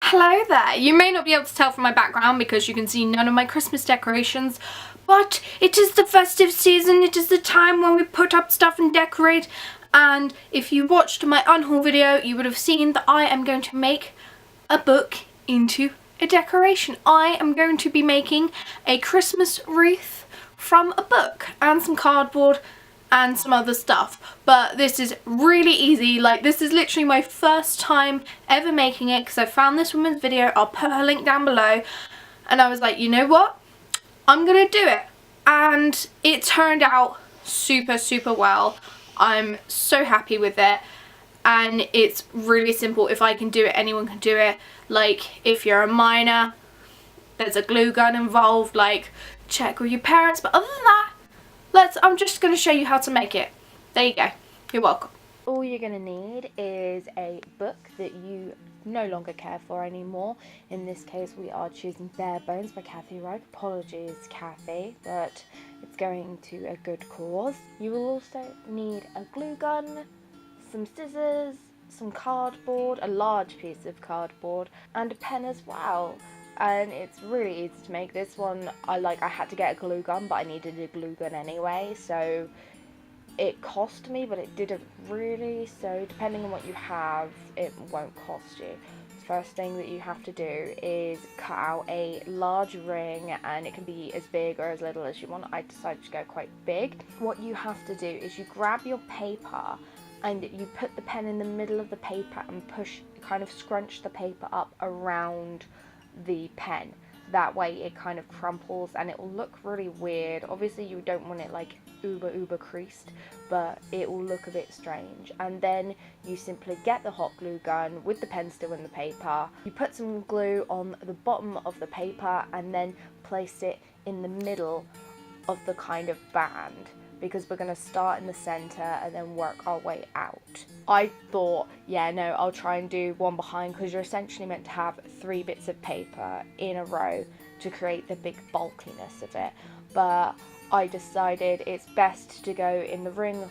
Hello there. You may not be able to tell from my background because you can see none of my Christmas decorations, but it is the festive season. It is the time when we put up stuff and decorate. And if you watched my unhaul video, you would have seen that I am going to make a book into a decoration. I am going to be making a Christmas wreath from a book and some cardboard and some other stuff, but this is really easy. Like, this is literally my first time ever making it because I found this woman's video. I'll put her link down below, and I was like, you know what, I'm gonna do it, and it turned out super well. I'm so happy with it, and it's really simple. If I can do it, anyone can do it. Like, if you're a minor, there's a glue gun involved, like, check with your parents, but other than that, I'm just going to show you how to make it. There you go. You're welcome. All you're going to need is a book that you no longer care for anymore. In this case, we are choosing Bare Bones by Kathy Reich. Apologies, Kathy, but it's going to a good cause. You will also need a glue gun, some scissors, some cardboard, a large piece of cardboard, and a pen as well. And it's really easy to make. This one, I had to get a glue gun, but I needed a glue gun anyway, so it cost me, but it didn't really. So depending on what you have, it won't cost you. The first thing that you have to do is cut out a large ring, and it can be as big or as little as you want. I decided to go quite big. What you have to do is you grab your paper and you put the pen in the middle of the paper and kind of scrunch the paper up around the pen. That way it kind of crumples and it will look really weird. Obviously you don't want it like uber creased, but it will look a bit strange. And then you simply get the hot glue gun with the pen still in the paper. You put some glue on the bottom of the paper and then place it in the middle of the kind of band, because we're going to start in the center and then work our way out. I thought, yeah, no, I'll try and do one behind, because you're essentially meant to have 3 bits of paper in a row to create the big bulkiness of it. But I decided it's best to go in the ring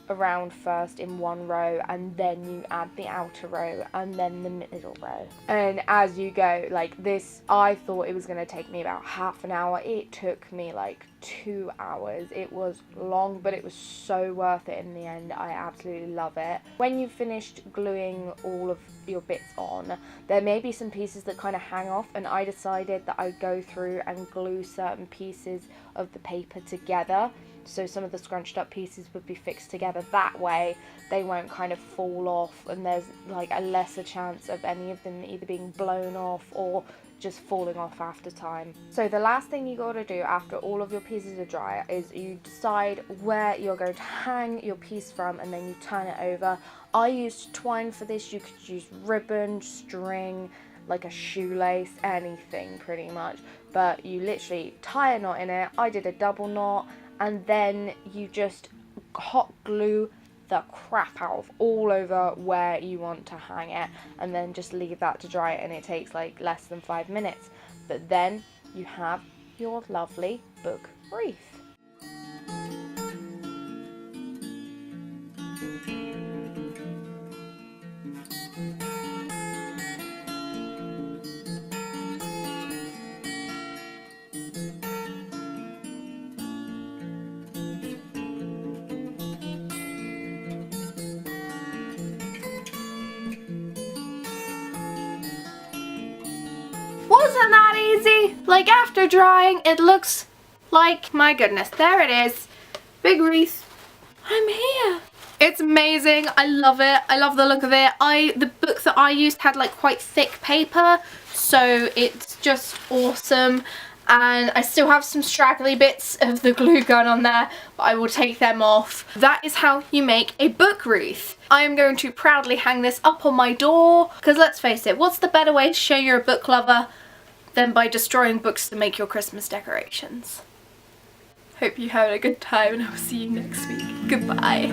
around first in one row, and then you add the outer row and then the middle row. And as you go, like this, I thought it was going to take me about half an hour. It took me like 2 hours. It was long, but it was so worth it in the end. I absolutely love it. When you've finished gluing all of your bits on, there may be some pieces that kind of hang off, and I decided that I'd go through and glue certain pieces of the paper together. So some of the scrunched up pieces would be fixed together. That way they won't kind of fall off, and there's like a lesser chance of any of them either being blown off or just falling off after time. So the last thing you got to do after all of your pieces are dry is you decide where you're going to hang your piece from, and then you turn it over. I used twine for this. You could use ribbon, string, like a shoelace, anything pretty much, but you literally tie a knot in it. I did a double knot, and then you just hot glue the crap out of all over where you want to hang it, and then just leave that to dry, and it takes like less than 5 minutes. But then you have your lovely book wreath. Wasn't that easy? Like, after drying, it looks like, my goodness, there it is. Big wreath. I'm here. It's amazing. I love it. I love the look of it. The book that I used had like quite thick paper, so it's just awesome. And I still have some straggly bits of the glue gun on there, but I will take them off. That is how you make a book wreath. I am going to proudly hang this up on my door, because let's face it, what's the better way to show you're a book lover than by destroying books to make your Christmas decorations? Hope you had a good time, and I will see you next week. Goodbye.